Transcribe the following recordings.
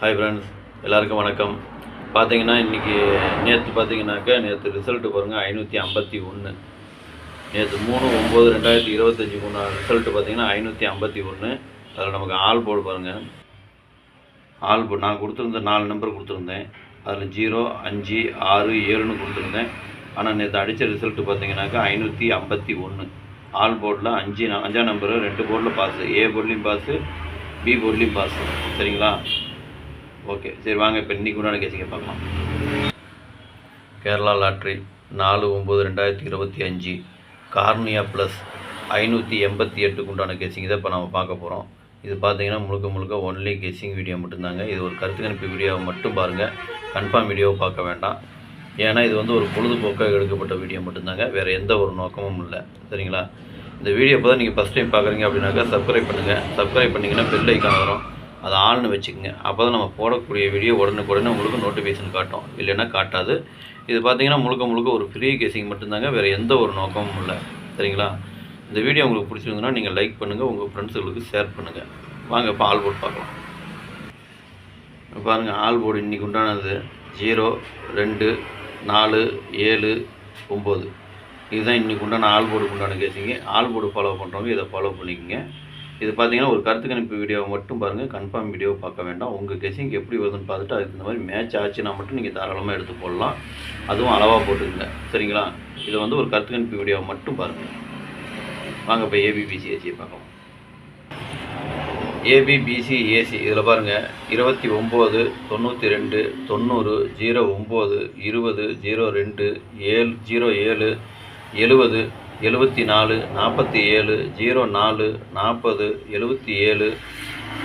Hi friends, எல்லாருக்கும் வணக்கம். பார்த்தீங்கன்னா இன்றைக்கி நேற்று ரிசல்ட்டு பாருங்கள் 551. நேற்று 3/9/2025 ரிசல்ட்டு பார்த்தீங்கன்னா 551. அதில் நமக்கு ஆல் போர்டு பாருங்கள். ஆல் போர்டு நான் கொடுத்துருந்தேன் 4 நம்பர் கொடுத்துருந்தேன். அதில் 0, 5, 6, 7ன்னு கொடுத்துருந்தேன். ஆனால் நேற்று அடித்த ரிசல்ட்டு பார்த்தீங்கன்னாக்கா 551. ஆல் போர்டில் 5ஆம் நம்பரு 2 போர்டில் பாஸு, ஏ போர்ட்லேயும் பாஸு, பி போர்ட்லேயும் பாஸு. சரிங்களா? ஓகே, சரி வாங்க இப்போ இன்றைக்கி உண்டான கேசிங்க பார்க்கலாம். கேரளா லாட்ரி 4/9/2025 கார்னியா ப்ளஸ் 588 உண்டான கேசிங் இதை இப்போ நம்ம பார்க்க போகிறோம். இது பார்த்தீங்கன்னா முழுக்க ஒன்லி கேசிங் வீடியோ மட்டும்தாங்க. இது ஒரு கருத்து கணிப்பு வீடியோவை மட்டும் பாருங்கள், கன்ஃபார்ம் வீடியோவை பார்க்க வேண்டாம். ஏன்னா இது வந்து ஒரு பொழுதுபோக்காக எடுக்கப்பட்ட வீடியோ மட்டும்தாங்க, வேறு எந்த ஒரு நோக்கமும் இல்லை. சரிங்களா? இந்த வீடியோ இப்போ தான் நீங்கள் ஃபஸ்ட் டைம் பார்க்குறீங்க அப்படின்னாக்கா சப்ஸ்கிரைப் பண்ணுங்கள். சப்ஸ்கிரைப் பண்ணிங்கன்னா பெல் ஐக்கான் வரும், அதை ஆள்னு வச்சுக்கோங்க. அப்போ தான் நம்ம போடக்கூடிய வீடியோ உடனுக்குடனே உங்களுக்கு நோட்டிஃபிகேஷன் காட்டும், இல்லைன்னா காட்டாது. இது பார்த்தீங்கன்னா முழுக்க ஒரு ஃப்ரீ கேசிங் மட்டும்தாங்க, வேறு எந்த ஒரு நோக்கமும் இல்லை. சரிங்களா? இந்த வீடியோ உங்களுக்கு பிடிச்சிருந்ததுன்னா நீங்கள் லைக் பண்ணுங்கள், உங்கள் ஃப்ரெண்ட்ஸுகளுக்கு ஷேர் பண்ணுங்கள். வாங்க இப்போ ஆல் போர்டு பார்க்கலாம். பாருங்கள், ஆல் போர்டு இன்றைக்கி உண்டானது 0, 2, 4, 7, 9. இதுதான் இன்றைக்கி உண்டான ஆல் போர்டுக்கு உண்டான கேசிங்க. ஆல் போர்டு ஃபாலோ பண்ணுறவங்க இதை ஃபாலோ பண்ணிக்கோங்க. இது பார்த்தீங்கன்னா ஒரு கருத்து கணிப்பு வீடியோவை மட்டும் பாருங்கள், கன்ஃபார்ம் வீடியோவை பார்க்க வேண்டாம். உங்கள் கெஸிங் எப்படி வருதுன்னு பார்த்துட்டு அதுக்கு இந்த மாதிரி மேட்ச் ஆச்சுன்னா மட்டும் நீங்கள் தாராளமாக எடுத்து போடலாம். அதுவும் அளவாக போட்டுக்கங்க. சரிங்களா? இதை வந்து ஒரு கருத்து கணிப்பு வீடியோவை மட்டும் பாருங்கள். வாங்க இப்போ ஏபிபிசிஏசியை பார்க்கலாம். ஏபிபிசிஏசி இதில் பாருங்கள் 29, 92, 90, 09, 20, 02, 07, 70, 74, 47, 04, 40, 77,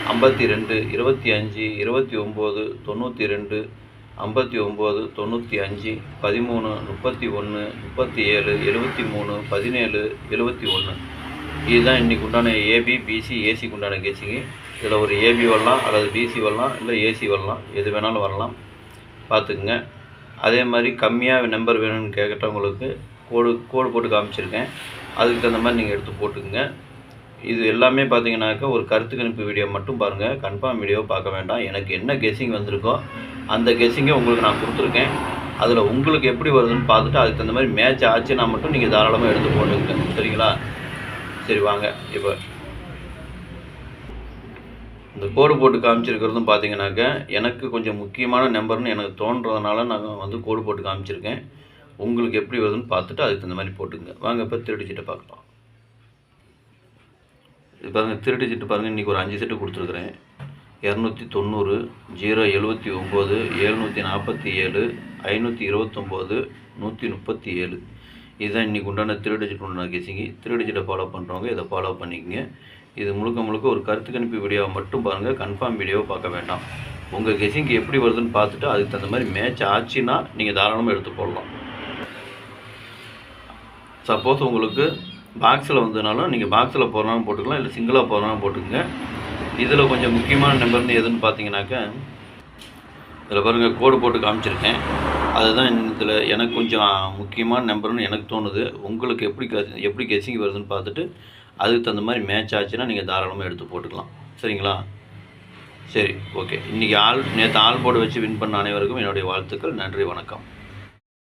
52, 25, 29, 92, 59, 95, 13, 31, 37, 73, 17, 71. இதுதான் இன்றைக்கி உண்டான ஏபிபிசி ஏசிக்கு உண்டான கேசிங்க. இதில் ஒரு ஏபி வரலாம், அல்லது பிசி வரலாம், இல்லை ஏசி வரலாம், எது வேணாலும் வரலாம். பார்த்துக்குங்க. அதே மாதிரி கம்மியாக நம்பர் வேணும்னு கேட்குறவங்களுக்கு கோடு போட்டு காமிச்சிருக்கேன். அதுக்கு தகுந்த மாதிரி நீங்கள் எடுத்து போட்டுக்குங்க. இது எல்லாமே பார்த்தீங்கன்னாக்கா ஒரு கருத்து கணிப்பு வீடியோ மட்டும் பாருங்கள், கன்ஃபார்ம் வீடியோ பார்க்க வேண்டாம். எனக்கு என்ன கெஸ்ஸிங் வந்திருக்கோ அந்த கெஸ்ஸிங்கை உங்களுக்கு நான் கொடுத்துருக்கேன். அதில் உங்களுக்கு எப்படி வருதுன்னு பார்த்துட்டு அதுக்கு தகுந்த மாதிரி மேட்ச் ஆச்சுன்னா மட்டும் நீங்கள் தாராளமாக எடுத்து போட்டுங்க. சரிங்களா? சரி வாங்க இப்போ இந்த கோடு போட்டு காமிச்சிருக்கிறதும் பார்த்தீங்கன்னாக்கா எனக்கு கொஞ்சம் முக்கியமான நம்பர்னு எனக்கு தோன்றதுனால நான் வந்து கோடு போட்டு காமிச்சிருக்கேன். உங்களுக்கு எப்படி வருதுன்னு பார்த்துட்டு அதுக்கு தகுந்த மாதிரி போட்டுங்க. வாங்க இப்போ திருட்டு சீட்டை பார்க்கலாம். இது பாருங்கள், திருட்டு சீட்டு பாருங்கள். இன்றைக்கி ஒரு 5 செட்டு கொடுத்துருக்குறேன். 290, 079, 747, 529, 137. இதுதான் இன்றைக்கி உண்டான திருட்டு சீட்டு உண்டான கேசிங்க. திருட்டு சீட்டை ஃபாலோ பண்ணுறவங்க இதை ஃபாலோ பண்ணிக்கங்க. இது முழுக்க ஒரு கருத்து கணிப்பு வீடியோவை மட்டும் பாருங்கள், கன்ஃபார்ம் வீடியோவை பார்க்க வேண்டாம். உங்கள் கெஸிங்க்கு எப்படி வருதுன்னு பார்த்துட்டு அதுக்கு தகுந்த மாதிரி மேட்ச் ஆச்சுன்னா நீங்கள் தாராளமாக எடுத்து போடலாம். சப்போஸ் உங்களுக்கு பாக்ஸில் வந்ததுனாலும் நீங்கள் பாக்ஸில் போடுறனாலும் போட்டுக்கலாம், இல்லை சிங்கிளாக போடுறனாலும் போட்டுக்கோங்க. இதில் கொஞ்சம் முக்கியமான நம்பர்னு எதுன்னு பார்த்தீங்கன்னாக்கா இதில் பாருங்கள் கோடு போட்டு காமிச்சிருக்கேன். அதுதான் இதில் எனக்கு கொஞ்சம் முக்கியமான நம்பர்னு எனக்கு தோணுது. உங்களுக்கு எப்படி கெஸிங் வருதுன்னு பார்த்துட்டு அதுக்கு தகுந்த மாதிரி மேட்ச் ஆச்சுன்னா நீங்கள் தாராளமாக எடுத்து போட்டுக்கலாம். சரிங்களா? சரி, ஓகே. இன்றைக்கி நேற்று ஆல் போர்டு வச்சு வின் பண்ண அனைவருக்கும் என்னுடைய வாழ்த்துக்கள். நன்றி, வணக்கம்.